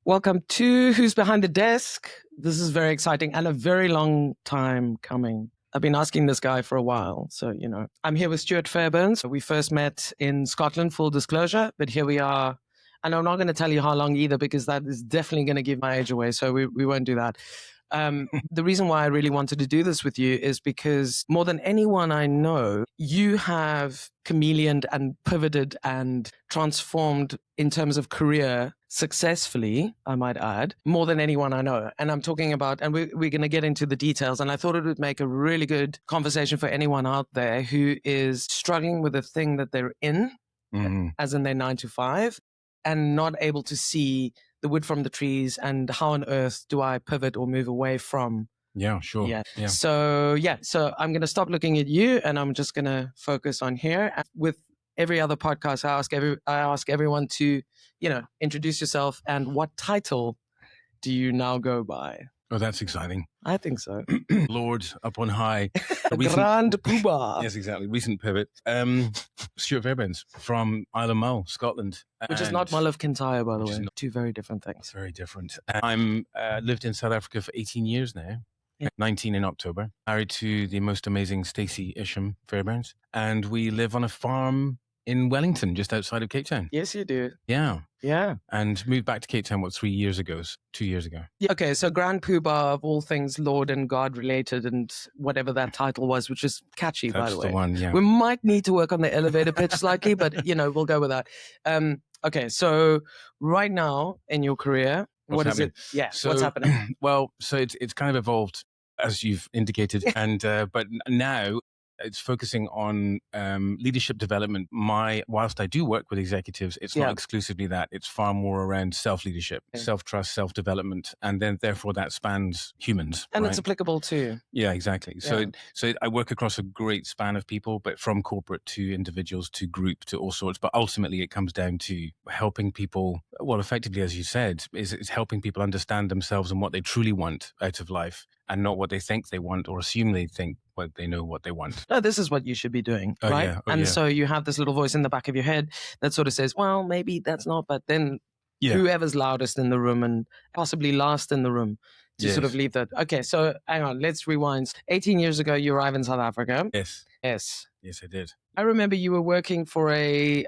Welcome to Who's Behind the Desk. This is very exciting and a very long time coming. I've been asking this guy for a while. So, I'm here with Stuart Fairbairns. We first met in Scotland, full disclosure, but here we are. And I'm not going to tell you how long either, because that is definitely going to give my age away. So we won't do that. The reason why I really wanted to do this with you is because more than anyone I know, you have chameleoned and pivoted and transformed in terms of career successfully, I might add, more than anyone I know. And I'm talking about, and we're going to get into the details. And I thought it would make a really good conversation for anyone out there who is struggling with a thing that they're in, as in their 9 to 5, and not able to see the wood from the trees, and how on earth do I pivot or move away from? Yeah, sure. Yeah. Yeah. So I'm going to stop looking at you, and I'm just going to focus on here. With every other podcast, I ask everyone to, introduce yourself and what title do you now go by? Oh, that's exciting. I think so. Lord up on high. Grand Poobah. Yes, exactly. Recent pivot. Stuart Fairbairns from Isle of Mull, Scotland. Which is not Mull of Kintyre, by the way. Two very different things. Very different. I'm lived in South Africa for 18 years now. Yeah. 19 in October. Married to the most amazing Stacey Isham Fairbairns. And we live on a farm in Wellington, just outside of Cape Town. Yes, you do. Yeah. Yeah. And moved back to Cape Town, 2 years ago? Yeah. Okay, so Grand Poobah, of all things Lord and God related, and whatever that title was, which is catchy, by the way. That's the one, yeah. We might need to work on the elevator pitch slightly, but, we'll go with that. Okay, so right now in your career, what is it? Yeah, so, what's happening? Well, so it's kind of evolved, as you've indicated, and but now it's focusing on leadership development. Whilst I do work with executives, it's not exclusively that. It's far more around self-leadership, self-trust, self-development, and then therefore that spans humans. And right? It's applicable too. Yeah, exactly. So I work across a great span of people, but from corporate to individuals to group to all sorts. But ultimately, it comes down to helping people. Well, effectively, as you said, is helping people understand themselves and what they truly want out of life, and not what they think they want or assume they think what they know what they want. No, this is what you should be doing, right? So you have this little voice in the back of your head that sort of says, well, maybe that's not, but then whoever's loudest in the room and possibly last in the room to sort of leave that. Okay, so hang on, let's rewind. 18 years ago, you arrived in South Africa. Yes. Yes. Yes, I did. I remember you were working for a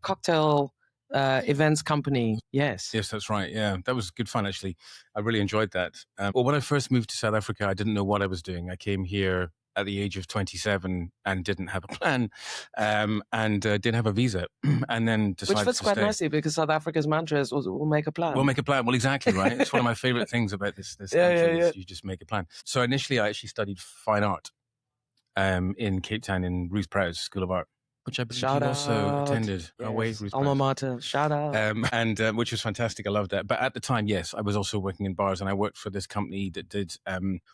cocktail events company. Yes, that's right. Yeah, that was good fun, actually. I really enjoyed that. Well, when I first moved to South Africa, I didn't know what I was doing. I came here at the age of 27 and didn't have a plan, and didn't have a visa, and then decided which fits to quite stay. nicely, because South Africa's mantra is, we'll make a plan. We'll make a plan. Well, exactly, right? It's one of my favorite things about this country is you just make a plan. So initially, I actually studied fine art in Cape Town in Ruth Prowse School of Art, which I believe you also attended. Yes. Alma mater, shout out. And which was fantastic. I loved that. But at the time, yes, I was also working in bars, and I worked for this company that did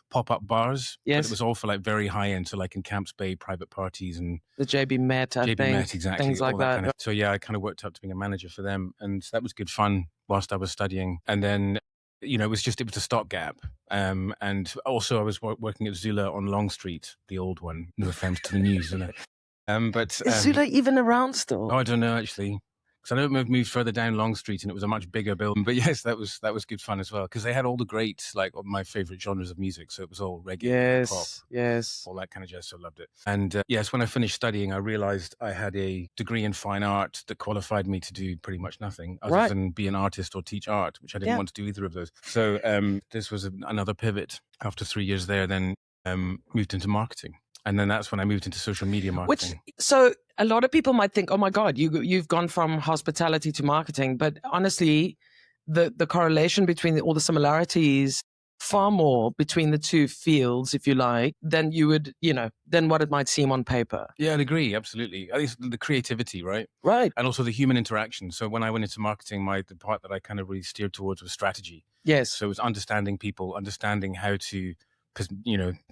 pop-up bars. Yes. But it was all for like very high-end, so like in Camps Bay, private parties and the JB Met, I think. Met, exactly. Things like that. So yeah, I kind of worked up to being a manager for them, and that was good fun whilst I was studying. And then, it was a stopgap. And also I was working at Zula on Long Street, the old one. No offense to the news, isn't it? Is Zula even around still? Oh, I don't know, actually. Because I know it moved further down Long Street, and it was a much bigger building. But yes, that was good fun as well, because they had all the great, like, my favorite genres of music. So it was all reggae, pop, all that kind of jazz. So I loved it. And yes, when I finished studying, I realized I had a degree in fine art that qualified me to do pretty much nothing other than be an artist or teach art, which I didn't want to do either of those. So this was another pivot. After 3 years there, then moved into marketing. And then that's when I moved into social media marketing. So a lot of people might think, oh my God, you've gone from hospitality to marketing. But honestly, the correlation between all the similarities, far more between the two fields, if you like, than you would, than what it might seem on paper. Yeah, I'd agree. Absolutely. At least the creativity, right? Right. And also the human interaction. So when I went into marketing, the part that I kind of really steered towards was strategy. Yes. So it was understanding people, understanding how to, because,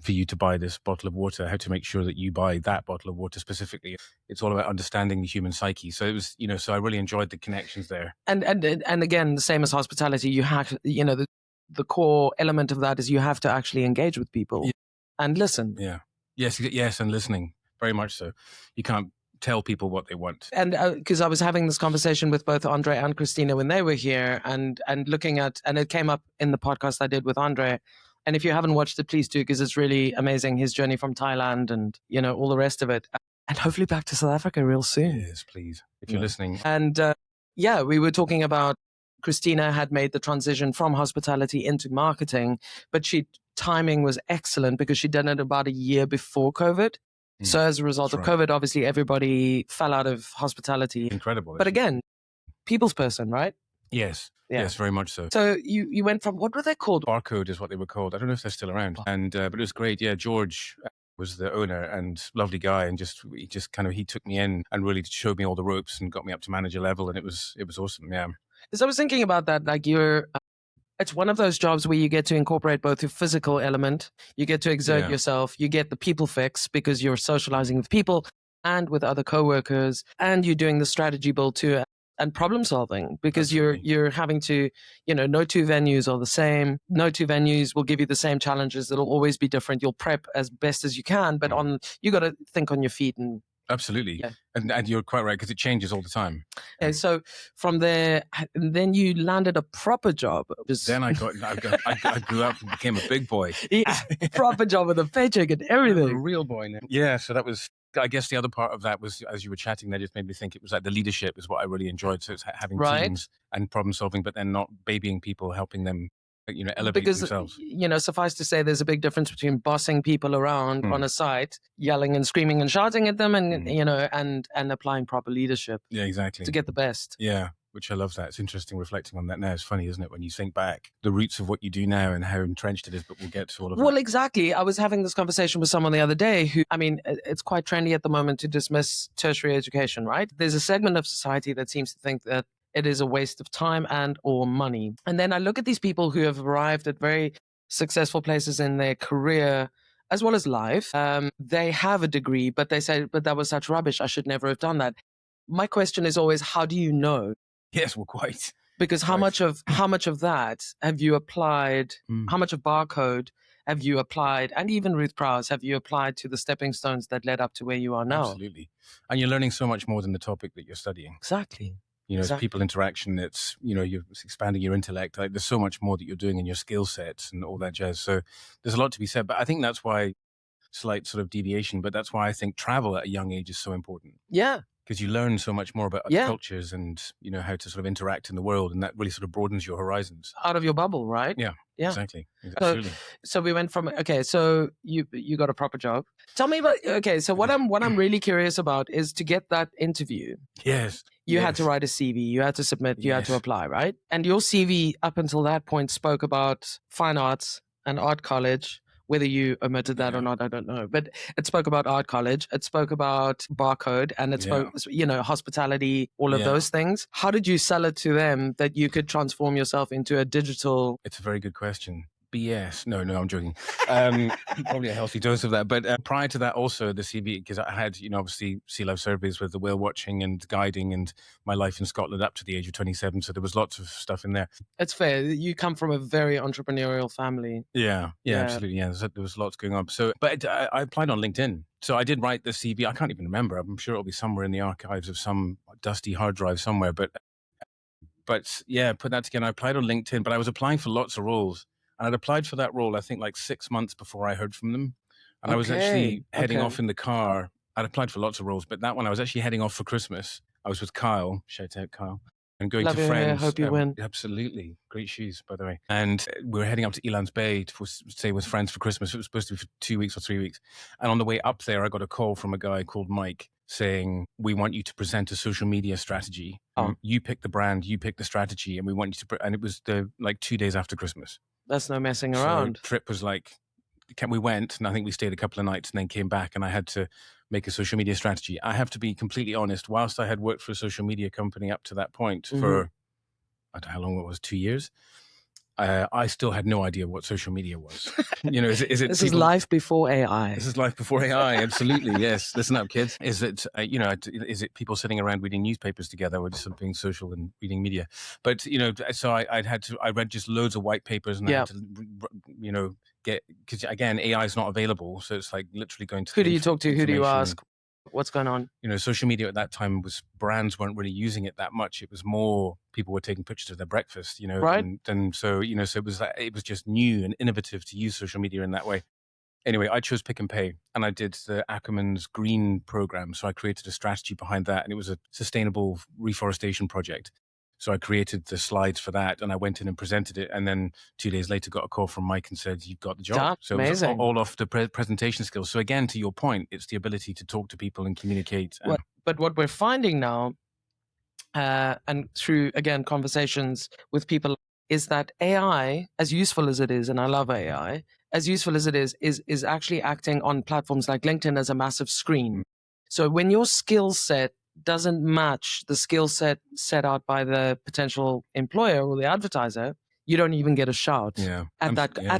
for you to buy this bottle of water, how to make sure that you buy that bottle of water specifically. It's all about understanding the human psyche. So it was, so I really enjoyed the connections there. And again, the same as hospitality, you have, the core element of that is you have to actually engage with people and listen. Yeah. Yes. And listening. very much so. You can't tell people what they want. And because I was having this conversation with both Andre and Christina when they were here, and looking at, and it came up in the podcast I did with Andre. And if you haven't watched it, please do, because it's really amazing, his journey from Thailand and, you know, all the rest of it. And hopefully back to South Africa real soon. Yes, please, if you're listening. And yeah, we were talking about Christina had made the transition from hospitality into marketing, but timing was excellent because she did it about a year before COVID. So as a result of COVID, obviously everybody fell out of hospitality. Incredible. But again, people's person, right? Yes. Yeah. Yes, very much so. So you went from, what were they called? Barcode is what they were called. I don't know if they're still around. And but it was great. Yeah, George was the owner and lovely guy, and he took me in and really showed me all the ropes and got me up to manager level, and it was awesome. Yeah. So I was thinking about that, like it's one of those jobs where you get to incorporate both your physical element, you get to exert yourself, you get the people fix because you're socializing with people and with other coworkers, and you're doing the strategy build too, and problem solving because you're having to, you know, no two venues are the same. No two venues will give you the same challenges. It'll always be different. You'll prep as best as you can, but you got to think on your feet and. Absolutely. Yeah. And you're quite right, because it changes all the time. Okay, so from there, then you landed a proper job. Then I grew up and became a big boy. Yeah, proper job with a paycheck and everything. I'm a real boy now. Yeah, so that was, I guess the other part of that was, as you were chatting, that just made me think it was like the leadership is what I really enjoyed. So it's having teams and problem solving, but then not babying people, helping them, you know, elevate themselves. You know, suffice to say, there's a big difference between bossing people around on a site, yelling and screaming and shouting at them, and you know, and applying proper leadership. Yeah, exactly. To get the best. Yeah, which I love that. It's interesting reflecting on that now. It's funny, isn't it, when you think back the roots of what you do now and how entrenched it is. But we'll get to all of that. Well, exactly. I was having this conversation with someone the other day who, I mean, it's quite trendy at the moment to dismiss tertiary education, right? There's a segment of society that seems to think that it is a waste of time and or money. And then I look at these people who have arrived at very successful places in their career as well as life. They have a degree, but they say, but that was such rubbish. I should never have done that. My question is always, how do you know? Yes, well, quite. Because how much of that have you applied? How much of Barcode have you applied? And even Ruth Prowse, have you applied to the stepping stones that led up to where you are now? Absolutely. And you're learning so much more than the topic that you're studying. Exactly. You know, it's people interaction. It's, you know, you're expanding your intellect. Like, there's so much more that you're doing in your skill sets and all that jazz. So there's a lot to be said. But I think that's why, slight sort of deviation, but that's why I think travel at a young age is so important. Yeah. Because you learn so much more about other cultures and, you know, how to sort of interact in the world. And that really sort of broadens your horizons. Out of your bubble, right? Yeah. Exactly. Absolutely. So we went from, okay, so you got a proper job. Tell me about, okay, so what I'm really curious about is to get that interview. Yes. You had to write a CV, you had to submit, you had to apply, right? And your CV up until that point spoke about fine arts and art college. Whether you omitted that or not, I don't know. But it spoke about art college, it spoke about Barcode, and it spoke, you know, hospitality, all of those things. How did you sell it to them that you could transform yourself into a digital? It's a very good question. BS. No, I'm joking. Probably a healthy dose of that. But prior to that, also the CB, because I had, you know, obviously sea life surveys with the whale watching and guiding and my life in Scotland up to the age of 27. So there was lots of stuff in there. It's fair. You come from a very entrepreneurial family. Yeah, absolutely. Yeah, there was lots going on. So, but I applied on LinkedIn. So I did write the CV. I can't even remember. I'm sure it'll be somewhere in the archives of some dusty hard drive somewhere. But yeah, put that together. I applied on LinkedIn, but I was applying for lots of roles. And I'd applied for that role, I think, like 6 months before I heard from them. And I was actually heading off in the car. I'd applied for lots of roles, but that one I was actually heading off for Christmas. I was with Kyle, shout out Kyle, and going to friends. Hope you win. Absolutely. Great shoes, by the way. And we were heading up to Eland's Bay to stay with friends for Christmas. It was supposed to be for 2 weeks or 3 weeks. And on the way up there, I got a call from a guy called Mike saying, we want you to present a social media strategy. You pick the brand, you pick the strategy, and we want you to, and it was like 2 days after Christmas. That's no messing around. So the trip was like, we went, and I think we stayed a couple of nights and then came back, and I had to make a social media strategy. I have to be completely honest, whilst I had worked for a social media company up to that point for, I don't know how long it was, 2 years, I still had no idea what social media was. You know, is it this is life before AI. This is life before AI. Absolutely. Yes. Listen up, kids. Is it, you know, is it people sitting around reading newspapers together or just sort of being social and reading media? But, you know, so I read just loads of white papers and I had to, you know, because again, AI is not available. So it's like literally going to. Who do you talk to? Who do you ask? What's going on? Social media at that time brands weren't really using it that much. It was more people were taking pictures of their breakfast, Right. so it was just new and innovative to use social media in that way. Anyway, I chose Pick and Pay, and I did the Ackerman's Green program. So I created a strategy behind that, and it was a sustainable reforestation project. So I created the slides for that, and I went in and presented it. And then 2 days later, got a call from Mike and said, "You've got the job." So amazing. It was all off the presentation skills. So again, to your point, it's the ability to talk to people and communicate. But what we're finding now, and through, again, conversations with people, is that AI, as useful as it is, and I love AI, as useful as it is actually acting on platforms like LinkedIn as a massive screen. So when your skill set doesn't match the skill set set out by the potential employer or the advertiser, you don't even get a shout at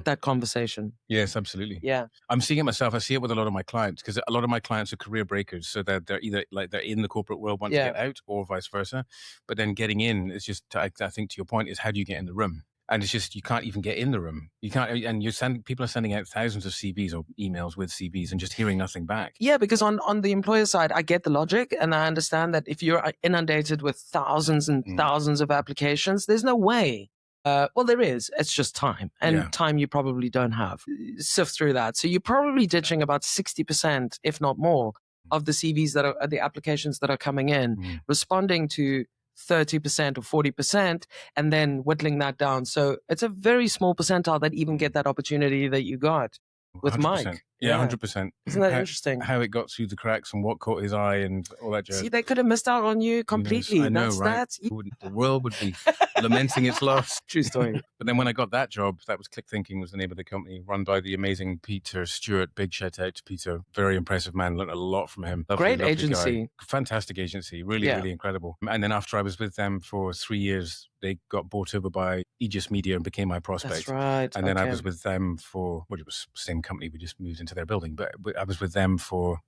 that conversation. Yes, absolutely. Yeah. I'm seeing it myself. I see it with a lot of my clients, because a lot of my clients are career breakers. So they're either like they're in the corporate world, want to get out, or vice versa. But then getting in is just, I think to your point, is how do you get in the room? And it's just, you can't even get in the room. You can't, and people are sending out thousands of CVs or emails with CVs and just hearing nothing back. Yeah, because on the employer side, I get the logic, and I understand that if you're inundated with thousands and thousands of applications, there's no way. Well, there is. It's just time, and time you probably don't have. Sift through that. So you're probably ditching about 60%, if not more, of the CVs that are the applications that are coming in, responding to 30% or 40%, and then whittling that down. So it's a very small percentile that even get that opportunity that you got with 100%. Mike. Yeah, 100%. Isn't that interesting? How it got through the cracks and what caught his eye and all that jazz. See, they could have missed out on you completely. I know, right? The world would be lamenting its loss. True story. But then when I got that job, that was Click Thinking was the name of the company, run by the amazing Peter Stewart. Big shout out to Peter. Very impressive man. Learned a lot from him. Great agency. Guy. Fantastic agency. Really, really incredible. And then after I was with them for 3 years, they got bought over by Aegis Media and became my prospect. That's right. And then I was with them for, it was the same company. We just moved into their building, but I was with them for,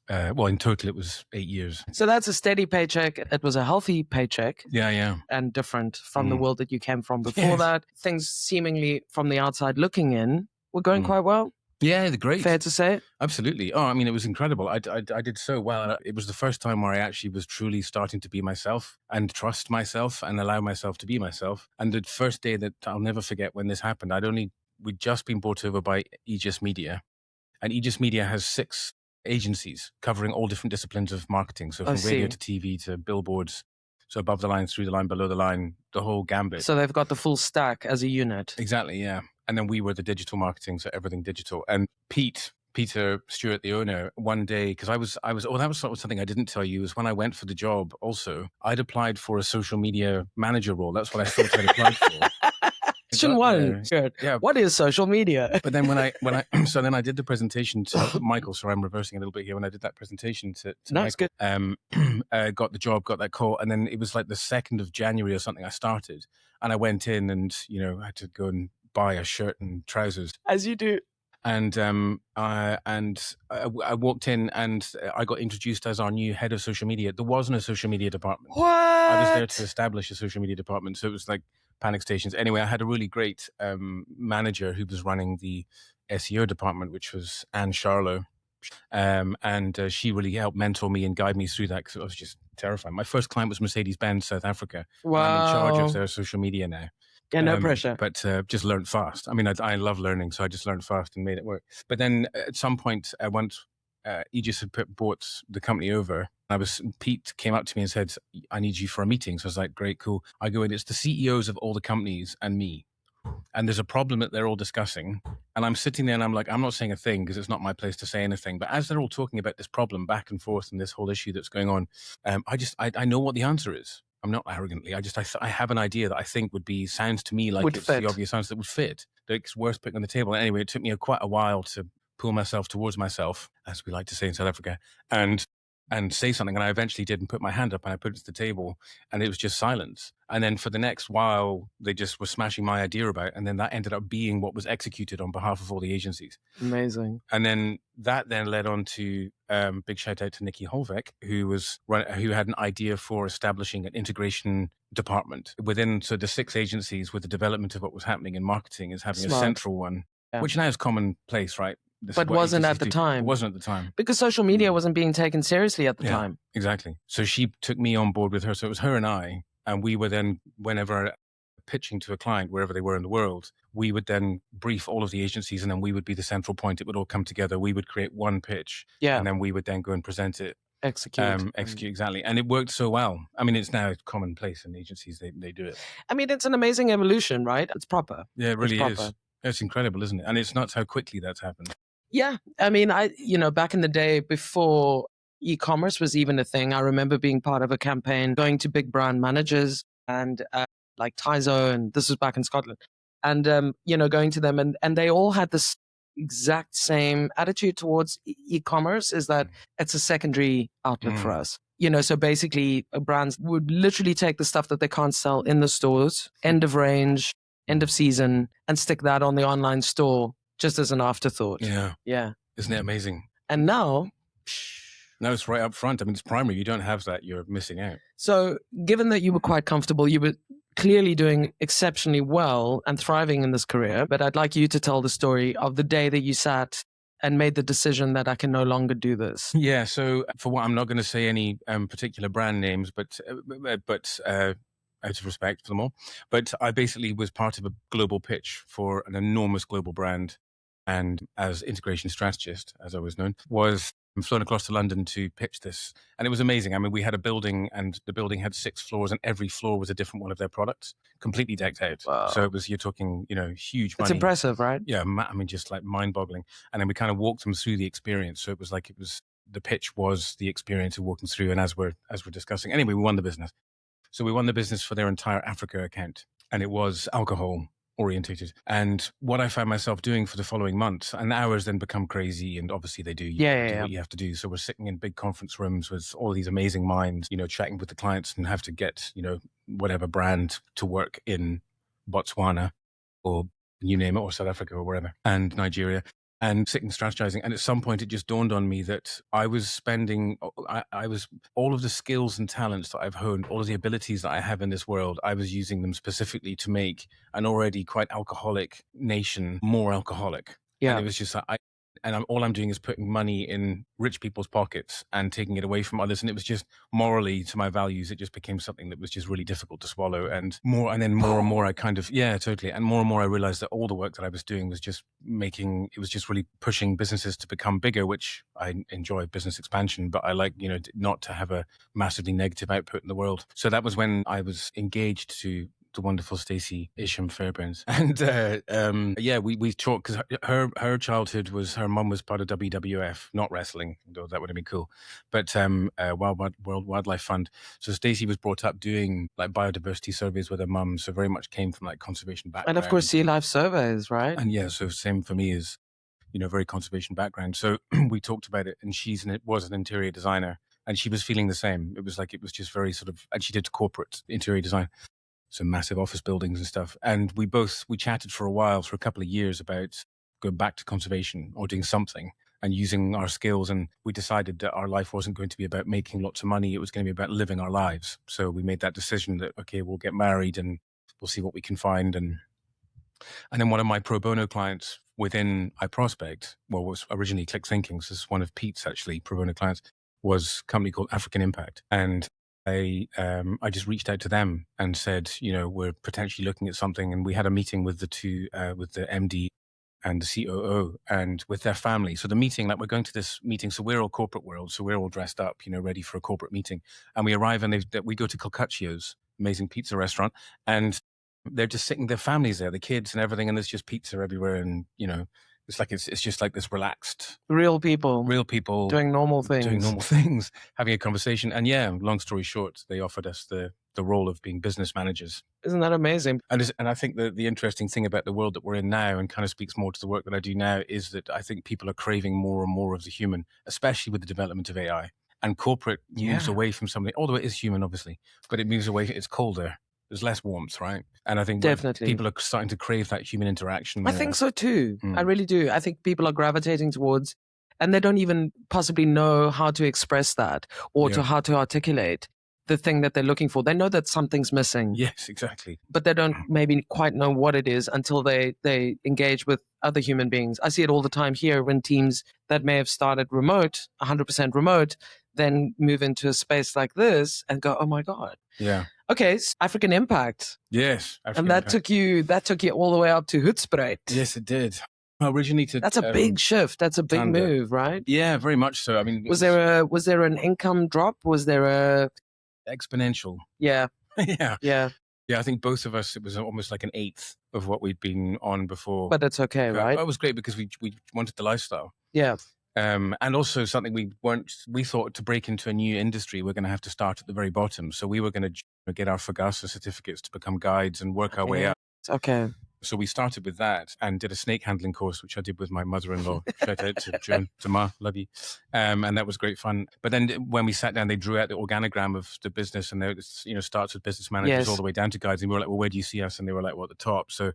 in total, it was 8 years. So that's a steady paycheck. It was a healthy paycheck. Yeah. And different from the world that you came from before that. Things seemingly from the outside looking in were going quite well. Yeah, they're great. Fair to say? Absolutely. Oh, I mean, it was incredible. I did so well. It was the first time where I actually was truly starting to be myself and trust myself and allow myself to be myself. And the first day that I'll never forget when this happened, we'd just been bought over by Aegis Media. And Aegis Media has 6 agencies covering all different disciplines of marketing. So from radio to TV to billboards. So above the line, through the line, below the line, the whole gambit. So they've got the full stack as a unit. Exactly, yeah. And then we were the digital marketing, so everything digital. And Peter Stewart, the owner, one day, because that was something I didn't tell you, is when I went for the job also, I'd applied for a social media manager role. That's what I thought I'd applied for. Question 1. Yeah. What is social media? But then so then I did the presentation to Michael. So I'm reversing a little bit here. When I did that presentation to Michael, got the job, got that call, and then it was like the 2nd of January or something. I started, and I went in, and I had to go and buy a shirt and trousers, as you do. And I walked in, and I got introduced as our new head of social media. There wasn't a social media department. What? I was there to establish a social media department. So it was like panic stations. Anyway, I had a really great manager who was running the SEO department, which was Anne Charlo. And she really helped mentor me and guide me through that, because it was just terrifying. My first client was Mercedes-Benz South Africa. Wow. I'm in charge of their social media now. Yeah, no pressure. But just learned fast. I mean, I love learning, so I just learned fast and made it work. But then at some point, once Aegis had bought the company over, Pete came up to me and said, "I need you for a meeting." So I was like, "Great, cool." I go in, it's the CEOs of all the companies and me. And there's a problem that they're all discussing. And I'm sitting there and I'm like, I'm not saying a thing because it's not my place to say anything. But as they're all talking about this problem back and forth and this whole issue that's going on, I know what the answer is. I'm not arrogantly. I have an idea that I think sounds to me like it's the obvious answer that would fit. That it's worth putting on the table. Anyway, it took me quite a while to pull myself towards myself, as we like to say in South Africa, and say something. And I eventually did, and put my hand up, and I put it to the table, and it was just silence. And then for the next while, they just were smashing my idea about, and then that ended up being what was executed on behalf of all the agencies. Amazing. And then that led on to big shout out to Nikki Holvek, who had an idea for establishing an integration department within. So the 6 agencies, with the development of what was happening in marketing, is having a central one, which now is commonplace, right? But wasn't at the time. It wasn't at the time. Because social media wasn't being taken seriously at the time. Exactly. So she took me on board with her. So it was her and I. And we were then, whenever pitching to a client, wherever they were in the world, we would then brief all of the agencies, and then we would be the central point. It would all come together. We would create one pitch, and then we would then go and present it. Execute, exactly. And it worked so well. I mean, it's now commonplace in agencies. They do it. I mean, it's an amazing evolution, right? It's proper. Yeah, it really is. It's incredible, isn't it? And it's nuts how quickly that's happened. Yeah. I mean, back in the day before e-commerce was even a thing, I remember being part of a campaign, going to big brand managers and like Tizo, and this was back in Scotland, and going to them, and they all had this exact same attitude towards e-commerce, is that it's a secondary outlet for us. So basically brands would literally take the stuff that they can't sell in the stores, end of range, end of season, and stick that on the online store just as an afterthought. Yeah. Isn't it amazing? And now it's right up front. I mean, it's primary. You don't have that, you're missing out. So given that you were quite comfortable, you were clearly doing exceptionally well and thriving in this career, but I'd like you to tell the story of the day that you sat and made the decision that I can no longer do this. Yeah. So for what, I'm not going to say any particular brand names, but out of respect for them all. But I basically was part of a global pitch for an enormous global brand. And as integration strategist, as I was known, was flown across to London to pitch this. And it was amazing. I mean, we had a building, and the building had 6 floors, and every floor was a different one of their products, completely decked out. Wow. So it was, you're talking, huge money. It's impressive, right? Yeah. I mean, just like mind-boggling. And then we kind of walked them through the experience. So it was like, the pitch was the experience of walking through. And as we're discussing, anyway, we won the business. So we won the business for their entire Africa account, and it was alcohol orientated. And what I found myself doing for the following months, and hours then become crazy, and obviously they do. You do what you have to do. So we're sitting in big conference rooms with all these amazing minds, chatting with the clients, and have to get, whatever brand to work in Botswana or you name it, or South Africa or wherever, and Nigeria. And sitting strategizing. And at some point, it just dawned on me that I was spending, I was, all of the skills and talents that I've honed, all of the abilities that I have in this world, I was using them specifically to make an already quite alcoholic nation more alcoholic. Yeah. And it was just like, all I'm doing is putting money in rich people's pockets and taking it away from others. And it was just morally, to my values, it just became something that was just really difficult to swallow. And then more and more I kind of, totally. And more I realized that all the work that I was doing was just really pushing businesses to become bigger, which I enjoy business expansion, but I like, not to have a massively negative output in the world. So that was when I was engaged to the wonderful Stacey Isham Fairbairns. And we talked, because her childhood was, her mum was part of WWF, not wrestling, though that would have been cool, but World Wildlife Fund. So Stacey was brought up doing like biodiversity surveys with her mum, so very much came from like conservation background. And of course, sea life surveys, right? And so same for me as, very conservation background. So we talked about it, and was an interior designer, and she was feeling the same. It was just very sort of, and she did corporate interior design, some massive office buildings and stuff. And we chatted for a couple of years about going back to conservation or doing something and using our skills. And we decided that our life wasn't going to be about making lots of money. It was going to be about living our lives. So we made that decision that, okay, we'll get married and we'll see what we can find. And then one of my pro bono clients within iProspect, was originally Click Thinking. So this is one of Pete's actually pro bono clients, was a company called African Impact. And I just reached out to them and said, we're potentially looking at something. And we had a meeting with the MD and the COO and with their family. So the meeting, like we're going to this meeting, so we're all corporate world. So we're all dressed up, ready for a corporate meeting. And we arrive and we go to Calcacio's, amazing pizza restaurant. And they're just sitting, their families there, the kids and everything. And there's just pizza everywhere. And, it's just like this relaxed. Real people doing normal things, having a conversation. And long story short, they offered us the role of being business managers. Isn't that amazing? And I think the interesting thing about the world that we're in now, and kind of speaks more to the work that I do now, is that I think people are craving more and more of the human, especially with the development of AI. And corporate moves away from something, although it is human, obviously, but it moves away. It's colder. There's less warmth, right? And I think definitely people are starting to crave that human interaction more. I think so too. I really do. I think people are gravitating towards, and they don't even possibly know how to express that or how to articulate the thing that they're looking for. They know that something's missing. Yes, exactly. But they don't maybe quite know what it is until they engage with other human beings. I see it all the time here when teams that may have started remote, 100% remote, then move into a space like this and go, oh my God. Yeah. Okay, African Impact. Yes. And that took you all the way up to Hoedspruit. Yes, it did. Originally that's a big shift. That's a big move, right? Yeah, very much so. I mean, was there an income drop? Was there a exponential? Yeah. Yeah. I think both of us, it was almost like an eighth of what we'd been on before. But that's okay, right? It was great because we wanted the lifestyle. Yeah. And also something we thought to break into a new industry, we're going to have to start at the very bottom. So we were going to get our Fagasa certificates to become guides and work our way up. Okay. So we started with that and did a snake handling course, which I did with my mother-in-law. Shout out to Joan, to Ma, love you. And that was great fun. But then when we sat down, they drew out the organogram of the business, and it starts with business managers all the way down to guides. And we were like, well, where do you see us? And they were like, well, at the top. So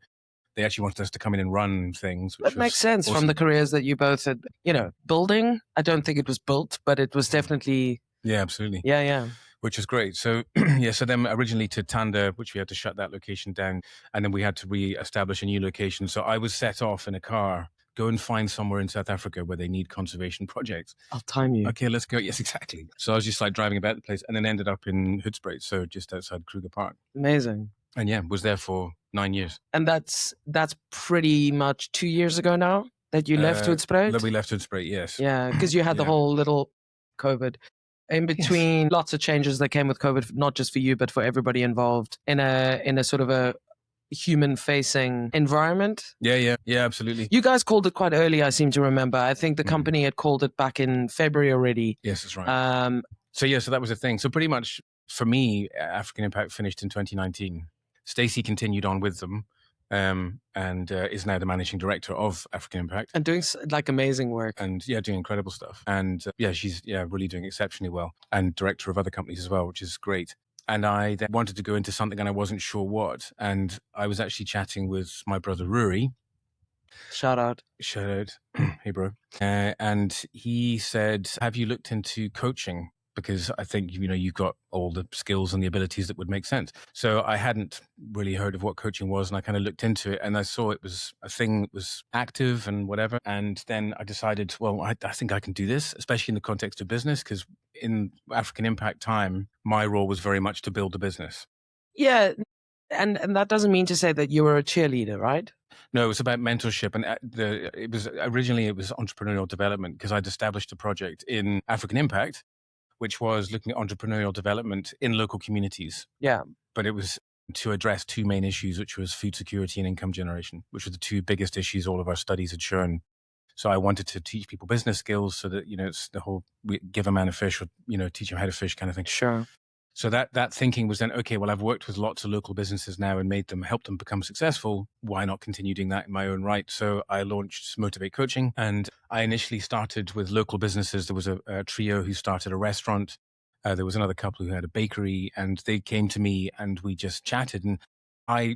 they actually wanted us to come in and run things. Which that makes sense awesome. From the careers that you both had, building. I don't think it was built, but it was definitely. Yeah, absolutely. Yeah. Which is great. So, so then originally to Tanda, which we had to shut that location down, and then we had to re-establish a new location. So I was set off in a car, go and find somewhere in South Africa where they need conservation projects. I'll time you. Okay, let's go. Yes, exactly. So I was just like driving about the place and then ended up in Hoedspruit, so just outside Kruger Park. Amazing. And was there for 9 years. And that's pretty much 2 years ago now that you left Hoedspruit? That we left Hoedspruit, yes. Yeah, because you had the whole little COVID. In between, lots of changes that came with COVID, not just for you, but for everybody involved in a sort of a human-facing environment. Yeah, absolutely. You guys called it quite early, I seem to remember. I think the company had called it back in February already. Yes, that's right. So that was the thing. So pretty much for me, African Impact finished in 2019. Stacey continued on with them. And is now the managing director of African Impact. And doing like amazing work. And doing incredible stuff. And she's really doing exceptionally well. And director of other companies as well, which is great. And I then wanted to go into something and I wasn't sure what. And I was actually chatting with my brother Ruri. Shout out. Hey, bro. And he said, have you looked into coaching? Because I think, you've got all the skills and the abilities that would make sense. So I hadn't really heard of what coaching was, and I kind of looked into it and I saw it was a thing that was active and whatever. And then I decided, well, I think I can do this, especially in the context of business, because in African Impact time, my role was very much to build the business. Yeah. And that doesn't mean to say that you were a cheerleader, right? No, it was about mentorship. And it was entrepreneurial development, because I'd established a project in African Impact, which was looking at entrepreneurial development in local communities. Yeah. But it was to address two main issues, which was food security and income generation, which were the two biggest issues all of our studies had shown. So I wanted to teach people business skills so that, it's the whole give a man a fish or, teach him how to fish kind of thing. Sure. So that thinking was then, okay, well, I've worked with lots of local businesses now and helped them become successful. Why not continue doing that in my own right? So I launched Motivate Coaching, and I initially started with local businesses. There was a trio who started a restaurant. There was another couple who had a bakery, and they came to me and we just chatted. And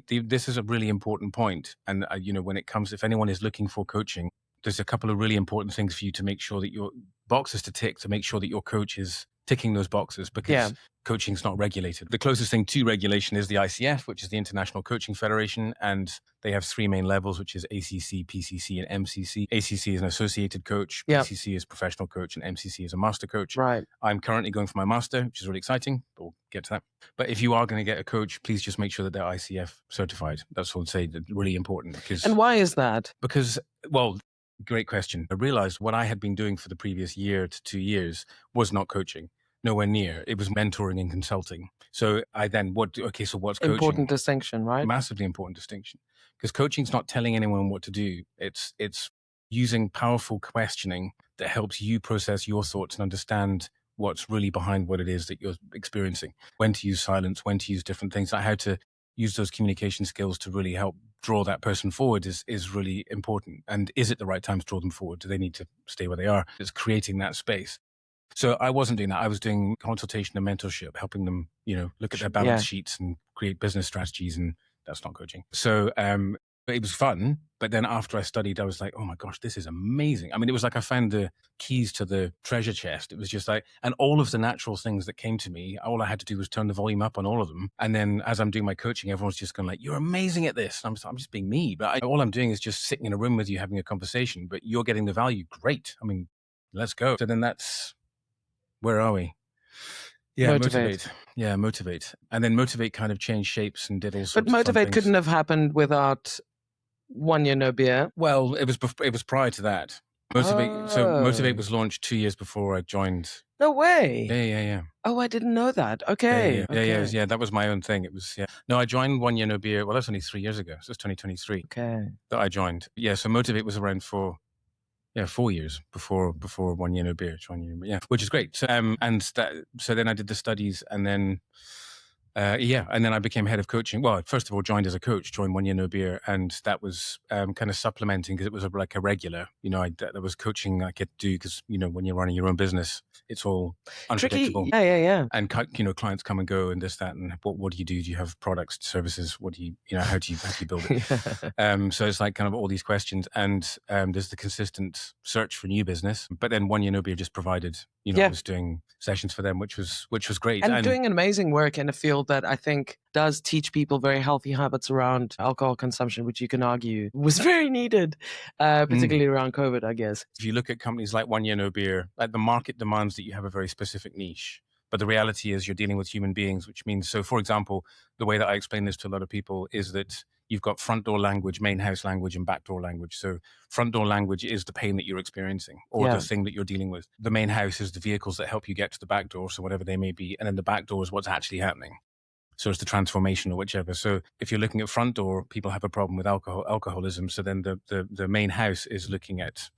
this is a really important point. And, when it comes, if anyone is looking for coaching, there's a couple of really important things for you to make sure that your boxes to tick, to make sure that your coach is ticking those boxes, because coaching is not regulated. The closest thing to regulation is the ICF, which is the International Coaching Federation, and they have three main levels, which is ACC, PCC, and MCC. ACC is an associated coach, PCC is professional coach, and MCC is a master coach. Right. I'm currently going for my master, which is really exciting, but we'll get to that. But if you are going to get a coach, please just make sure that they're ICF certified. That's what I'd say, that's really important. And why is that? Because, well, great question. I realized what I had been doing for the previous year to 2 years was not coaching. Nowhere near. It was mentoring and consulting. So I then, so what's coaching? Important distinction, right? Massively important distinction. Because coaching's not telling anyone what to do. It's using powerful questioning that helps you process your thoughts and understand what's really behind what it is that you're experiencing. When to use silence, when to use different things, like how to use those communication skills to really help draw that person forward is really important. And is it the right time to draw them forward? Do they need to stay where they are? It's creating that space. So I wasn't doing that. I was doing consultation and mentorship, helping them, look at their balance sheets and create business strategies, and that's not coaching. So It was fun, but then after I studied, I was like, oh my gosh, this is amazing. I mean, it was like I found the keys to the treasure chest. It was just like, and all of the natural things that came to me, all I had to do was turn the volume up on all of them. And then as I'm doing my coaching, everyone's just going like, you're amazing at this. And I'm just being me, but all I'm doing is just sitting in a room with you, having a conversation, but you're getting the value. Great. I mean, let's go. So then where are we? Yeah, motivate. Yeah, motivate. And then motivate kind of changed shapes and did all sorts of But motivate couldn't have happened without 1 Year No Beer. Well, it was prior to that. Motivate. Oh. So Motivate was launched 2 years before I joined. No way. Yeah. Oh, I didn't know that. Okay. Yeah. That was my own thing. It was, yeah. No, I joined 1 Year No Beer. Well, that's only 3 years ago. So it's 2023. Okay. That I joined. Yeah. So Motivate was around for 4 years before 1 Year No Beer. Yeah, which is great. So so then I did the studies, and then and then I became head of coaching. Well, first of all, joined as a coach, joined 1 Year No Beer, and that was kind of supplementing because it was like a regular. There was coaching I could do because when you're running your own business, it's all unpredictable. Tricky. Yeah. And clients come and go and this, that, and what do you do? Do you have products, services? What do you how do you build it? So it's like kind of all these questions, and there's the consistent search for new business. But then 1 Year No Beer just provided. I was doing sessions for them, which was great. And doing amazing work in a field that I think does teach people very healthy habits around alcohol consumption, which you can argue was very needed, particularly around COVID, I guess. If you look at companies like 1 Year No Beer, like the market demands that you have a very specific niche. But the reality is you're dealing with human beings, which means, so for example, the way that I explain this to a lot of people is that you've got front door language, main house language, and back door language. So front door language is the pain that you're experiencing or the thing that you're dealing with. The main house is the vehicles that help you get to the back door, so whatever they may be. And then the back door is what's actually happening. So it's the transformation or whichever. So if you're looking at front door, people have a problem with alcoholism. So then the main house is looking at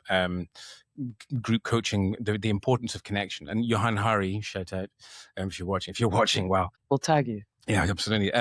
group coaching, the importance of connection. And Johan Hari, shout out if you're watching. If you're watching, wow. We'll tag you. Yeah, absolutely.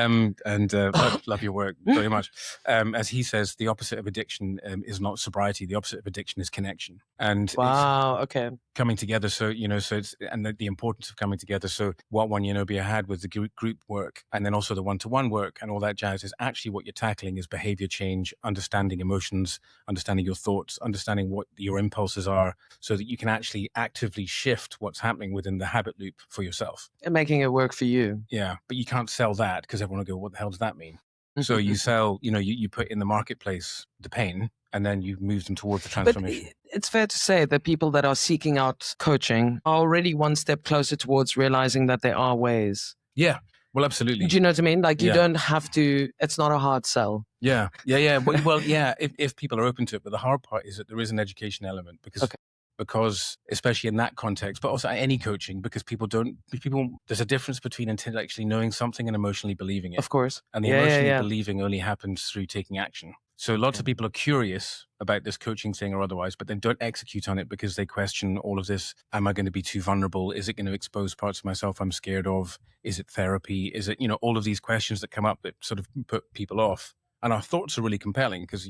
Love your work very much. As he says, the opposite of addiction is not sobriety. The opposite of addiction is connection. And Okay. Coming together. So, so it's, and the importance of coming together. So what 1 Year No Beer had with the group work and then also the one-to-one work and all that jazz is actually what you're tackling is behavior change, understanding emotions, understanding your thoughts, understanding what your impulses are so that you can actually actively shift what's happening within the habit loop for yourself. And making it work for you. Yeah. But you can't sell that because everyone will go, what the hell does that mean? So you sell, you put in the marketplace the pain and then you move them towards the transformation. But it's fair to say that people that are seeking out coaching are already one step closer towards realizing that there are ways. Yeah. Well, absolutely. Do you know what I mean? Like you don't have to, it's not a hard sell. Yeah. Well, if people are open to it. But the hard part is that there is an education element because especially in that context, but also any coaching, because there's a difference between intellectually knowing something and emotionally believing it. Of course. And the emotionally believing only happens through taking action. So lots of people are curious about this coaching thing or otherwise, but then don't execute on it because they question all of this. Am I going to be too vulnerable? Is it going to expose parts of myself I'm scared of? Is it therapy? Is it, all of these questions that come up that sort of put people off. And our thoughts are really compelling because,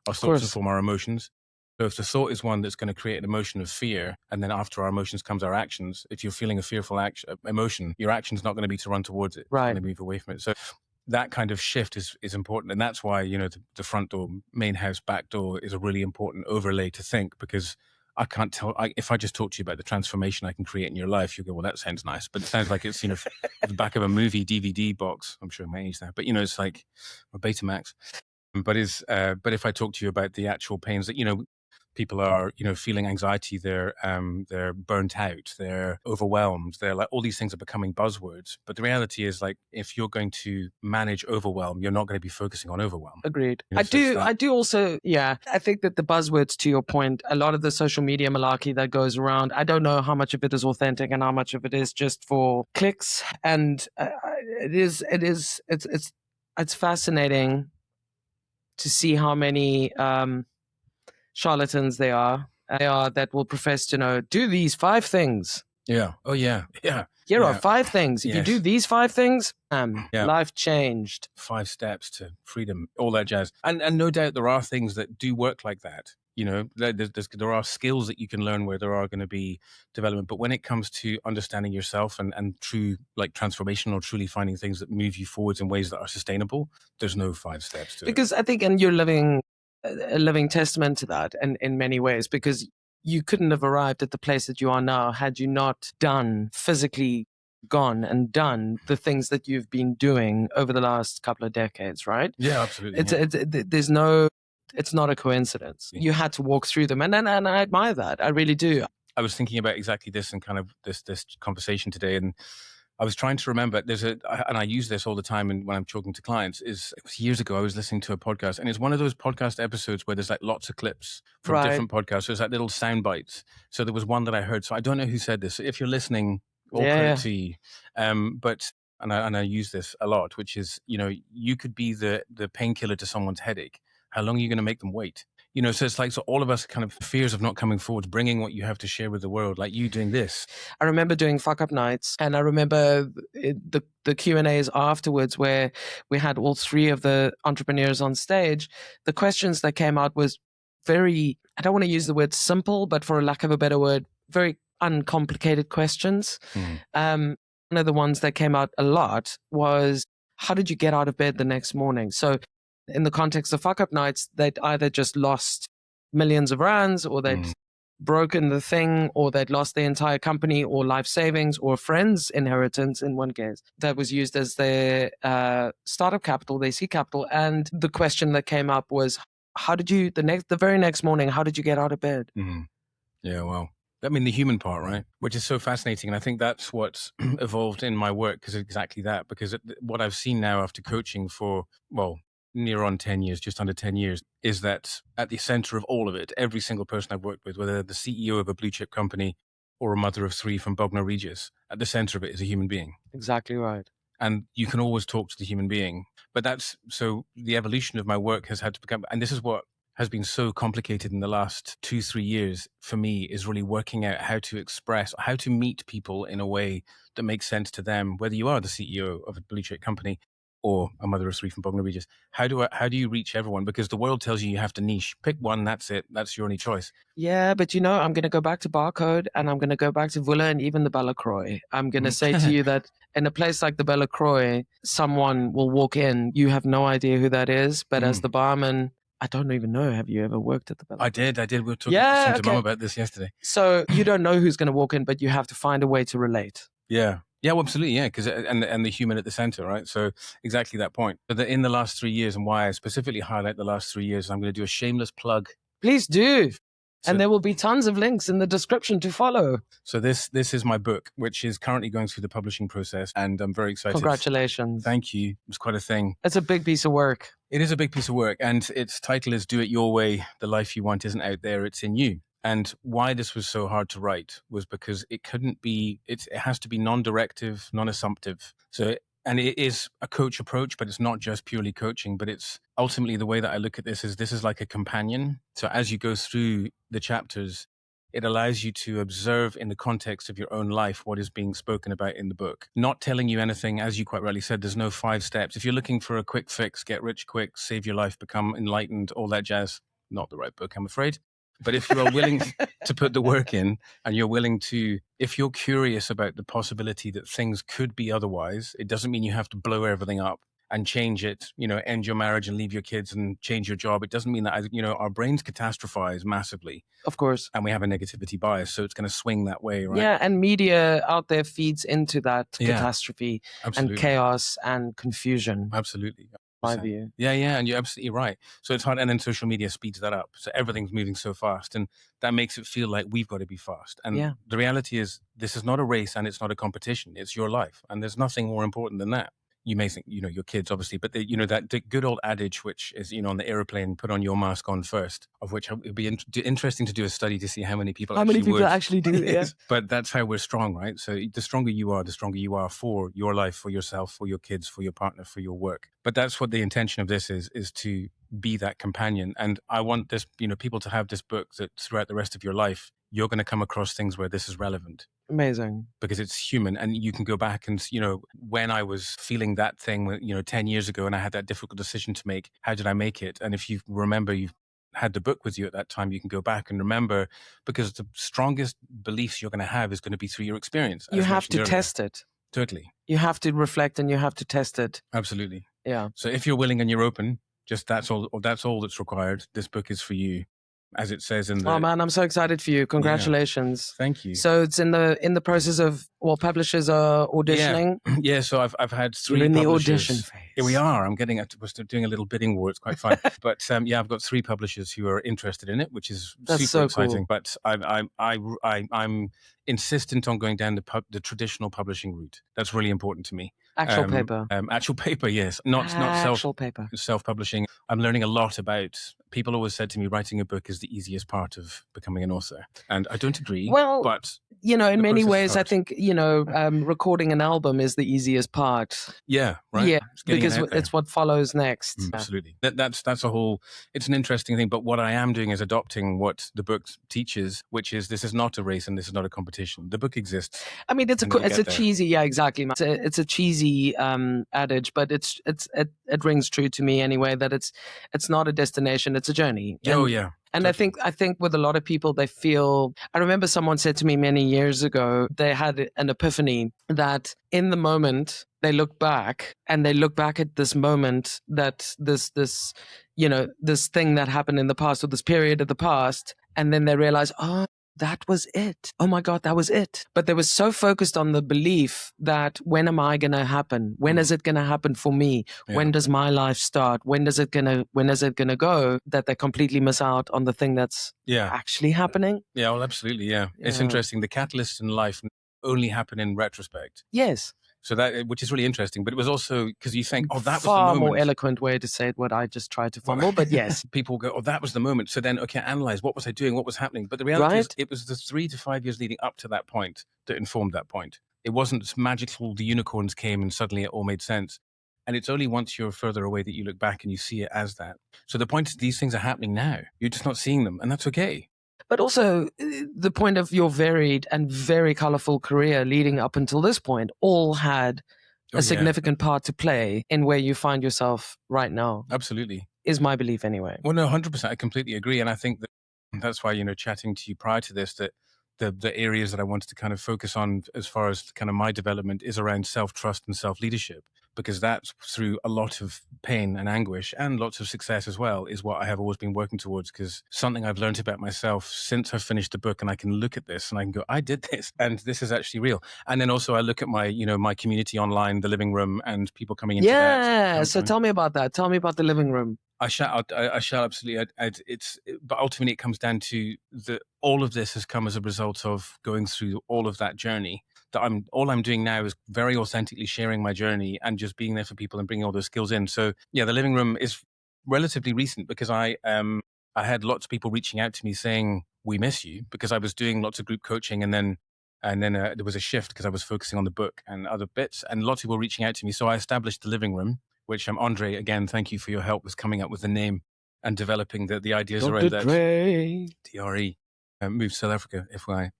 our thoughts inform our emotions. So if the thought is one that's going to create an emotion of fear, and then after our emotions comes our actions, if you're feeling a fearful emotion, your action's not going to be to run towards it. Right. It's going to move away from it. So that kind of shift is important. And that's why, the front door, main house, back door is a really important overlay to think, because I can't tell, if I just talk to you about the transformation I can create in your life, you'll go, well, that sounds nice. But it sounds like it's, the back of a movie DVD box. I'm sure my age there, but it's like a Betamax. But if I talk to you about the actual pains that, people are, feeling anxiety, they're burnt out, they're overwhelmed, they're like, all these things are becoming buzzwords. But the reality is, like, if you're going to manage overwhelm, you're not going to be focusing on overwhelm. Agreed. I do also, I think that the buzzwords, to your point, a lot of the social media malarkey that goes around, I don't know how much of it is authentic and how much of it is just for clicks. And it's fascinating to see how many, charlatans they are that will profess to do these 5 things. Yeah. Oh, yeah. Yeah. Here are 5 things. If you do these 5 things, life changed. 5 steps to freedom, all that jazz. And no doubt there are things that do work like that. there are skills that you can learn where there are going to be development. But when it comes to understanding yourself and true like transformation or truly finding things that move you forwards in ways that are sustainable, there's no 5 steps to it. Because I think, and you're a living testament to that in many ways, because you couldn't have arrived at the place that you are now had you not physically gone and done the things that you've been doing over the last couple of decades, right? Yeah, absolutely. It's not a coincidence. You had to walk through them, and I admire that. I really do. I was thinking about exactly this and kind of this conversation today, and I was trying to remember. And I use this all the time, and when I'm talking to clients, it was years ago. I was listening to a podcast, and it's one of those podcast episodes where there's like lots of clips from different podcasts. So it's like little sound bites. So there was one that I heard. So I don't know who said this. So if you're listening, all credit to you. But I use this a lot, which is, you could be the painkiller to someone's headache. How long are you going to make them wait? So it's like, so all of us kind of fears of not coming forward, bringing what you have to share with the world, like you doing this. I remember doing fuck up nights, and I remember the Q&As afterwards where we had all 3 of the entrepreneurs on stage. The questions that came out was very, I don't want to use the word simple, but for a lack of a better word, very uncomplicated questions. One of the ones that came out a lot was, how did you get out of bed the next morning? So in the context of fuck up nights, they'd either just lost millions of rands, or they'd broken the thing, or they'd lost their entire company or life savings or friends' inheritance in one case that was used as their startup capital, their seed capital. And the question that came up was, how did you, the very next morning, how did you get out of bed? Yeah, well, I mean, the human part, right? Which is so fascinating. And I think that's what's evolved in my work, because exactly that, because what I've seen now after coaching for, near on 10 years, just under 10 years, is that at the center of all of it, every single person I've worked with, whether the CEO of a blue chip company or a mother of 3 from Bognor Regis, at the center of it is a human being. Exactly right. And you can always talk to the human being. But so the evolution of my work has had to become, and this is what has been so complicated in the last 2-3 years for me, is really working out how to express, how to meet people in a way that makes sense to them, whether you are the CEO of a blue chip company or a mother of 3 from Bognor Regis. How do you reach everyone? Because the world tells you have to niche. Pick one, that's it. That's your only choice. Yeah, but I'm going to go back to Barcode, and I'm going to go back to Villa and even the Bella Croix. I'm going to say to you that in a place like the Bella Croix, someone will walk in. You have no idea who that is, but as the barman, I don't even know. Have you ever worked at the Bella? I did. We were talking to Mum about this yesterday. So you don't know who's going to walk in, but you have to find a way to relate. Yeah. Yeah, well, absolutely. Yeah. Because, and the human at the center, right? So exactly that point. But in the last 3 years, and why I specifically highlight the last 3 years, I'm going to do a shameless plug. Please do. And there will be tons of links in the description to follow. So this is my book, which is currently going through the publishing process, and I'm very excited. Congratulations. Thank you. It's quite a thing. It's a big piece of work. It is a big piece of work, and its title is Do It Your Way. The life you want isn't out there, it's in you. And why this was so hard to write was because it has to be non-directive, non-assumptive. And it is a coach approach, but it's not just purely coaching, but it's ultimately the way that I look at this is like a companion. So as you go through the chapters, it allows you to observe in the context of your own life what is being spoken about in the book. Not telling you anything, as you quite rightly said, there's no 5 steps. If you're looking for a quick fix, get rich quick, save your life, become enlightened, all that jazz, not the right book, I'm afraid. But if you are willing to put the work in, and you're willing to, if you're curious about the possibility that things could be otherwise, it doesn't mean you have to blow everything up and change it, end your marriage and leave your kids and change your job. It doesn't mean that, our brains catastrophize massively. Of course. And we have a negativity bias, so it's going to swing that way, right? Yeah, and media out there feeds into that catastrophe and chaos and confusion. Absolutely. My view. Yeah, and you're absolutely right. So it's hard, and then social media speeds that up. So everything's moving so fast, and that makes it feel like we've got to be fast. And the reality is, this is not a race, and it's not a competition. It's your life, and there's nothing more important than that. You may think, your kids, obviously, but that the good old adage, which is, on the airplane, put on your mask on first, of which it would be interesting to do a study to see how many people actually do it. Yeah. But that's how we're strong, right? So the stronger you are for your life, for yourself, for your kids, for your partner, for your work. But that's what the intention of this is to be that companion. And I want this, people to have this book that throughout the rest of your life, you're going to come across things where this is relevant. Amazing. Because it's human, and you can go back and, when I was feeling that thing, 10 years ago, and I had that difficult decision to make, how did I make it? And if you remember, had the book with you at that time, you can go back and remember, because the strongest beliefs you're going to have is going to be through your experience. You have to test it. Totally. You have to reflect and you have to test it. Absolutely. Yeah. So if you're willing and you're open, just that's all that's required. This book is for you. As it says in the... Oh man, I'm so excited for you. Congratulations. Yeah, thank you. So it's in the process of, well, publishers are auditioning. Yeah. So I've had 3 You're in publishers. The audition phase. Here we are. We're doing a little bidding war. It's quite fun. But I've got 3 publishers who are interested in it, which is super exciting. Cool. But I'm insistent on going down the traditional publishing route. That's really important to me. Actual paper. Actual paper, yes. Not self-publishing. I'm learning a lot about... People always said to me, writing a book is the easiest part of becoming an author. And I don't agree. Well, but in many ways, I think, recording an album is the easiest part. Yeah, right. Yeah, because it's what follows next. Absolutely. That's a whole... It's an interesting thing. But what I am doing is adopting what the book teaches, which is this is not a race and this is not a competition. The book exists. I mean, it's a cheesy, yeah, exactly. It's a cheesy adage, but it rings true to me anyway, that it's not a destination, it's a journey. Oh yeah. And I think with a lot of people, they feel... I remember someone said to me many years ago, they had an epiphany that in the moment they look back at this moment, that this thing that happened in the past, or this period of the past, and then they realize, oh, that was it. Oh my God, that was it. But they were so focused on the belief that when am I going to happen? When is it going to happen for me? Yeah. When does my life start? When is it going to go? That they completely miss out on the thing that's actually happening. Yeah, well, absolutely. Yeah. It's interesting. The catalysts in life only happen in retrospect. Yes. So that, which is really interesting, but it was also because you think, oh, that was the moment. Far more eloquent way to say it, what I just tried to fumble, but yes. People go, oh, that was the moment. So then, okay, analyze, what was I doing? What was happening? But the reality is, it was the 3 to 5 years leading up to that point that informed that point. It wasn't magical, the unicorns came and suddenly it all made sense. And it's only once you're further away that you look back and you see it as that. So the point is, these things are happening now. You're just not seeing them, and that's okay. But also, the point of your varied and very colorful career leading up until this point all had a significant part to play in where you find yourself right now. Absolutely. Is my belief anyway. Well, no, 100%. I completely agree. And I think that's why, chatting to you prior to this, that the areas that I wanted to kind of focus on as far as kind of my development is around self-trust and self-leadership, because that's through a lot of pain and anguish and lots of success as well, is what I have always been working towards. Because something I've learned about myself since I've finished the book, and I can look at this and I can go, I did this, and this is actually real. And then also I look at my, my community online, the living room, and people coming into that. Yeah. So tell me about that. Tell me about the living room. I shall absolutely. But ultimately it comes down to all of this has come as a result of going through all of that journey. All I'm doing now is very authentically sharing my journey and just being there for people and bringing all those skills in. So yeah, the living room is relatively recent, because I had lots of people reaching out to me saying, we miss you, because I was doing lots of group coaching, and then there was a shift because I was focusing on the book and other bits, and lots of people reaching out to me. So I established the living room, which Andre, again, thank you for your help with coming up with the name and developing the ideas around that. DRE. Moved to South Africa, FYI.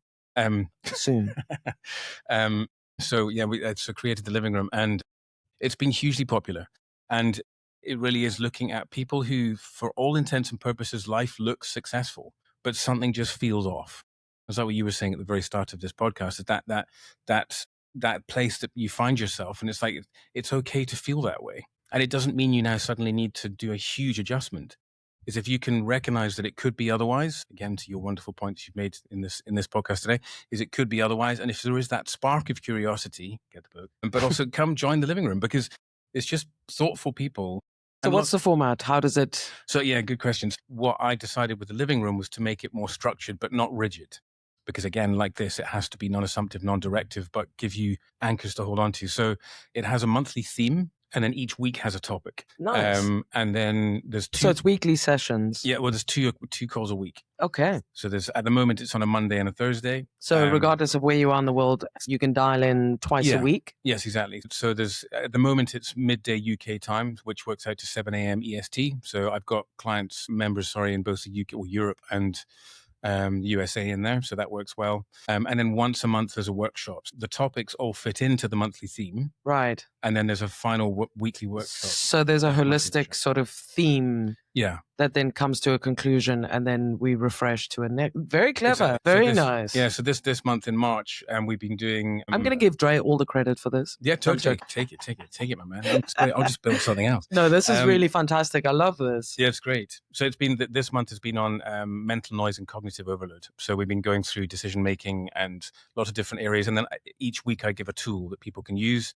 Soon. So yeah, we created the living room, and it's been hugely popular. And it really is looking at people who, for all intents and purposes, life looks successful, but something just feels off. Is that what you were saying at the very start of this podcast? Is that place that you find yourself, and it's like, it's okay to feel that way. And it doesn't mean you now suddenly need to do a huge adjustment. Is if you can recognize that it could be otherwise, again, to your wonderful points you've made in this podcast today, is it could be otherwise. And if there is that spark of curiosity, get the book, but also come join the living room, because it's just thoughtful people. So what's the format? How does it? So yeah, good questions. What I decided with the living room was to make it more structured, but not rigid. Because again, like this, it has to be non-assumptive, non-directive, but give you anchors to hold on to. So it has a monthly theme, and then each week has a topic. Nice. And then there's 2. So it's weekly sessions. Yeah, well, there's two calls a week. Okay. So at the moment, it's on a Monday and a Thursday. So regardless of where you are in the world, you can dial in twice a week? Yes, exactly. So at the moment, it's midday UK time, which works out to 7 a.m. EST. So I've got members in both the UK or Europe and the USA in there, so that works well. And then once a month there's a workshop. The topics all fit into the monthly theme, right? And then there's a final weekly workshop. So there's a holistic sort of theme. Yeah. That then comes to a conclusion, and then we refresh to a next. Very clever. Very nice. Yeah. So this month in March, we've been doing. I'm going to give Dre all the credit for this. Yeah, totally. Take it, my man. It's great. I'll just build something else. No, this is really fantastic. I love this. Yeah, it's great. So it's been this month has been on mental noise and cognitive overload. So we've been going through decision making and lots of different areas, and then each week I give a tool that people can use.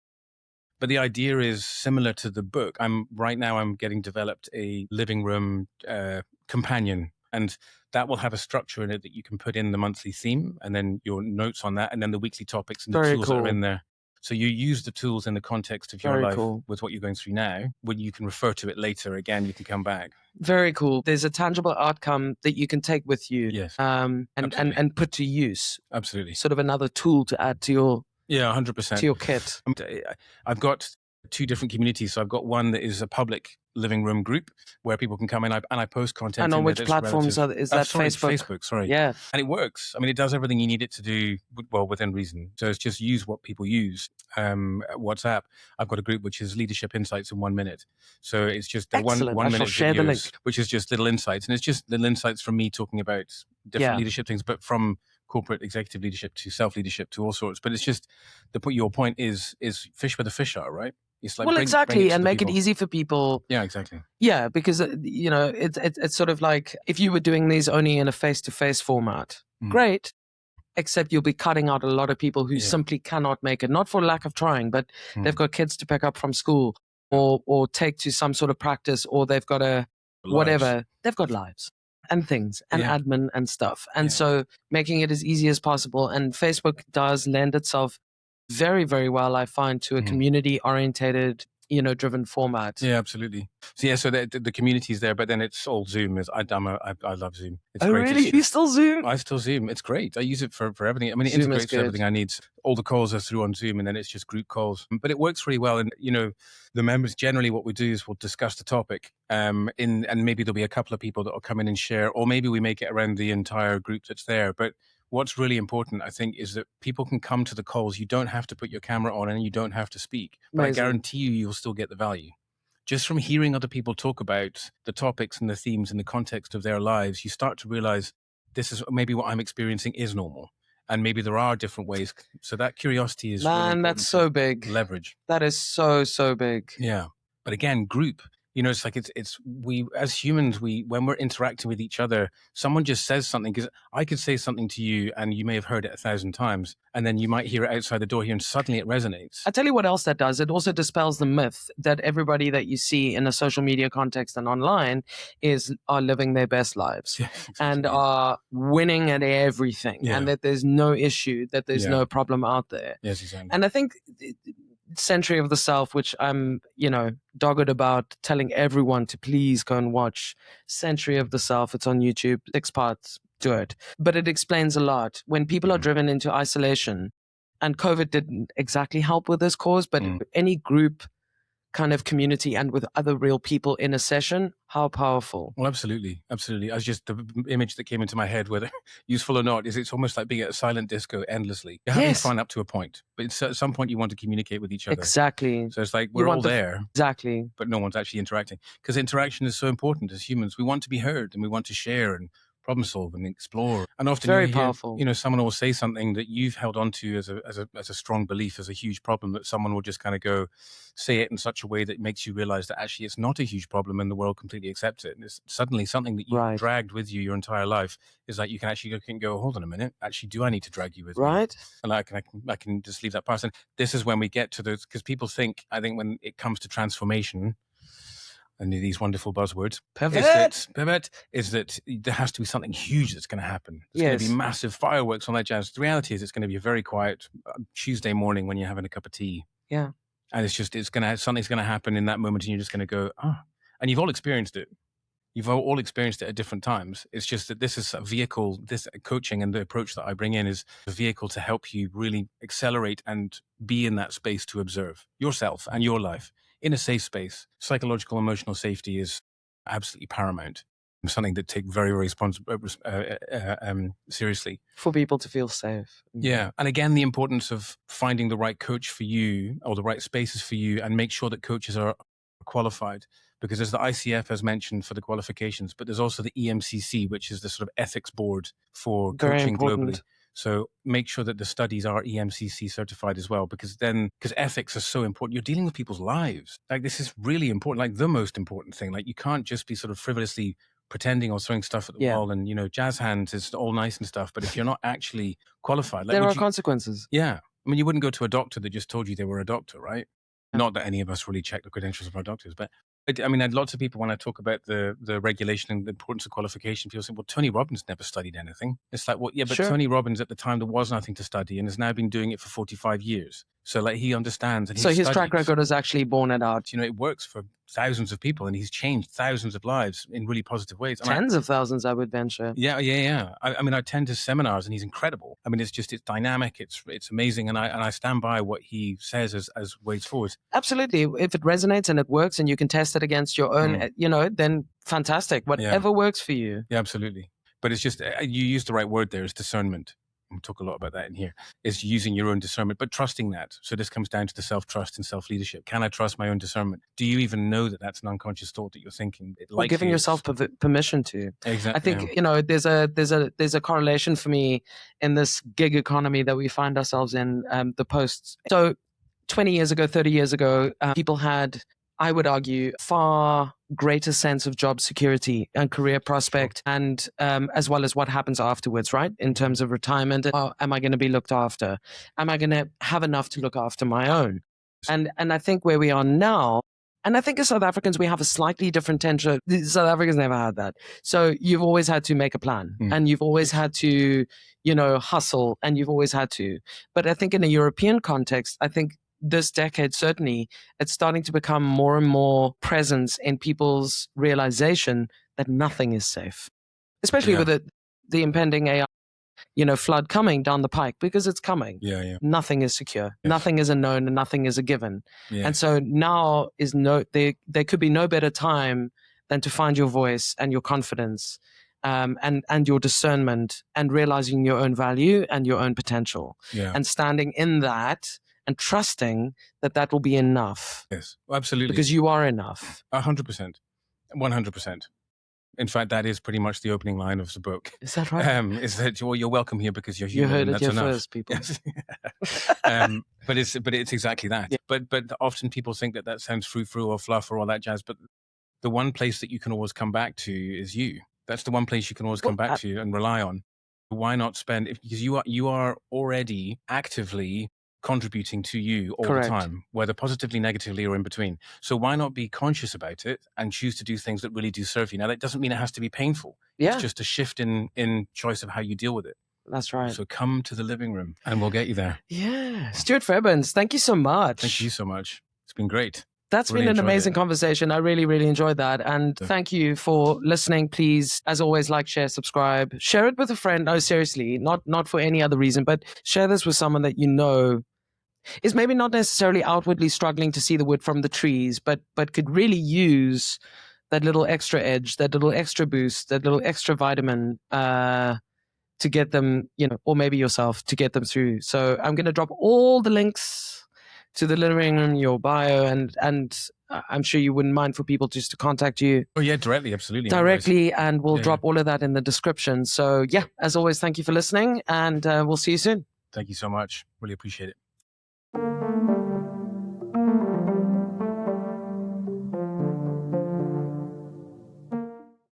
But the idea is similar to the book. Right now I'm getting developed a living room companion, and that will have a structure in it that you can put in the monthly theme and then your notes on that, and then the weekly topics and the tools that are in there. So you use the tools in the context of your life with what you're going through now. When you can refer to it later again, you can come back. Very cool. There's a tangible outcome that you can take with you, yes, and put to use. Absolutely. Sort of another tool to add to your 100% to your kit. I've got two different communities. So I've got one that is a public living room group where people can come in and I post content. And on which platforms is that? Facebook, sorry. Yeah. And it works. I mean, it does everything you need it to do, well, within reason. So it's just use what people use. WhatsApp, I've got a group which is Leadership Insights in 1 minute. So it's just one minute share the link, which is just little insights. And it's just little insights from me talking about different leadership things, but from corporate executive leadership to self-leadership to all sorts. But it's just your point is fish where the fish are, right? It's like exactly, and make it easy for people. Yeah, exactly. Yeah, because it's sort of like if you were doing these only in a face-to-face format, great. Except you'll be cutting out a lot of people who simply cannot make it, not for lack of trying, but they've got kids to pick up from school or take to some sort of practice, or they've got whatever. They've got lives and things and admin and stuff. And so making it as easy as possible. And Facebook does lend itself very, very well, I find, to a community-orientated, driven format. Yeah, absolutely. So so the community is there, but then it's all Zoom. I love Zoom. It's great. Really? You still Zoom? I still Zoom. It's great. I use it for everything. I mean, it integrates everything I need. All the calls are through on Zoom, and then it's just group calls. But it works really well. And the members, generally what we do is we'll discuss the topic, and maybe there'll be a couple of people that will come in and share, or maybe we make it around the entire group that's there. But what's really important, I think, is that people can come to the calls. You don't have to put your camera on and you don't have to speak. But I guarantee you'll still get the value. Just from hearing other people talk about the topics and the themes in the context of their lives, you start to realize this is maybe what I'm experiencing is normal. And maybe there are different ways. So that curiosity is really that's so big. Leverage. That is so, so big. Yeah. But again, group. It's like we as humans, when we're interacting with each other, someone just says something, because I could say something to you and you may have heard it 1,000 times, and then you might hear it outside the door here and suddenly it resonates. I tell you what else that does. It also dispels the myth that everybody that you see in a social media context and online are living their best lives and are winning at everything, and that there's no issue, that there's no problem out there. Yes, exactly. And I think Century of the Self, which I'm, dogged about telling everyone to please go and watch Century of the Self. It's on YouTube, 6 parts, do it. But it explains a lot. When people are driven into isolation, and COVID didn't exactly help with this cause, but any group kind of community and with other real people in a session, how powerful. Well, absolutely. Absolutely. The image that came into my head, whether useful or not, is it's almost like being at a silent disco endlessly. You're having fun up to a point, but at some point you want to communicate with each other. Exactly. So it's like we're all there. Exactly. But no one's actually interacting, because interaction is so important as humans. We want to be heard and we want to share and problem solve and explore. And often very powerful. Someone will say something that you've held on to as a strong belief, as a huge problem, that someone will just kind of go say it in such a way that makes you realize that actually it's not a huge problem and the world completely accepts it. And it's suddenly something that you've dragged with you your entire life is like you can actually go, hold on a minute, actually, do I need to drag you with me? And I can just leave that past. And this is when we get to because people think, I think when it comes to transformation, and these wonderful buzzwords, pivot, is that there has to be something huge that's going to happen. There's going to be massive fireworks on that jazz. The reality is it's going to be a very quiet Tuesday morning when you're having a cup of tea. Yeah. And something's going to happen in that moment and you're just going to go, and you've all experienced it. You've all experienced it at different times. It's just that this is a vehicle, this coaching and the approach that I bring in is a vehicle to help you really accelerate and be in that space to observe yourself and your life in a safe space. Psychological, emotional safety is absolutely paramount. Something that take very, very seriously. For people to feel safe. Yeah. And again, the importance of finding the right coach for you or the right spaces for you, and make sure that coaches are qualified. because there's the ICF as mentioned for the qualifications, but there's also the EMCC, which is the sort of ethics board for coaching globally. So make sure that the studies are EMCC certified as well, because ethics are so important. You're dealing with people's lives. Like, this is really important, like the most important thing. Like, you can't just be sort of frivolously pretending or throwing stuff at the wall and, jazz hands is all nice and stuff. But if you're not actually qualified, like, there are consequences. Yeah. I mean, you wouldn't go to a doctor that just told you they were a doctor, right? Not that any of us really check the credentials of our doctors, but I mean, lots of people, when I talk about the regulation and the importance of qualification, people say, well, Tony Robbins never studied anything. It's like, well, yeah, but Tony Robbins at the time, there was nothing to study and has now been doing it for 45 years. So like, he understands. And so his track record has actually borne it out. It works for thousands of people and he's changed thousands of lives in really positive ways. Tens of thousands, I would venture. Yeah. I mean, I attend his seminars and he's incredible. I mean, it's dynamic. It's amazing. And I stand by what he says as ways forward. Absolutely. If it resonates and it works and you can test it against your own, then fantastic. Whatever works for you. Yeah, absolutely. But it's just, you used the right word there, is discernment. We talk a lot about that in here, is using your own discernment, but trusting that. So this comes down to the self-trust and self-leadership. Can I trust my own discernment? Do you even know that that's an unconscious thought that you're thinking? Or giving yourself permission to. Exactly. I think, there's a correlation for me in this gig economy that we find ourselves in, the posts. So 20 years ago, 30 years ago, people had, I would argue, far greater sense of job security and career prospect, and as well as what happens afterwards, right? In terms of retirement, am I going to be looked after? Am I going to have enough to look after my own? And I think where we are now, and I think as South Africans, we have a slightly different tension. South Africans never had that. So you've always had to make a plan and you've always had to, hustle, and you've always had to. But I think in a European context, I think this decade, certainly, it's starting to become more and more presence in people's realization that nothing is safe, especially with the impending AI, flood coming down the pike, because it's coming. Yeah. Nothing is secure. Yes. Nothing is a known and nothing is a given. Yeah. And so now is there could be no better time than to find your voice and your confidence, and your discernment, and realizing your own value and your own potential, and standing in that and trusting that will be enough. Yes, absolutely. Because you are enough. 100%. 100%. In fact, that is pretty much the opening line of the book. Is that right? Is that, well, you're welcome here because you're human. You heard it that's here enough. First, people. Yes. But it's exactly that. Yeah. But often people think that sounds frou-frou or fluff or all that jazz. But the one place that you can always come back to is you. That's the one place you can always come back to and rely on. Why not because you are already actively contributing to you all the time, whether positively, negatively, or in between. So why not be conscious about it and choose to do things that really do serve you? Now, that doesn't mean it has to be painful. Yeah. It's just a shift in choice of how you deal with it. That's right. So come to the living room and we'll get you there. Yeah. Stuart Fairbairns, thank you so much. Thank you so much. It's been great. That's really been an amazing conversation. I really, really enjoyed that. And thank you for listening. Please, as always, like, share, subscribe. Share it with a friend. No, seriously, not for any other reason, but share this with someone that you know is maybe not necessarily outwardly struggling to see the wood from the trees, but could really use that little extra edge, that little extra boost, that little extra vitamin to get them, or maybe yourself, to get them through. So I'm going to drop all the links to the living room, your bio, and I'm sure you wouldn't mind for people just to contact you. Oh yeah, directly, absolutely. Directly, and we'll drop all of that in the description. So as always, thank you for listening, and we'll see you soon. Thank you so much. Really appreciate it.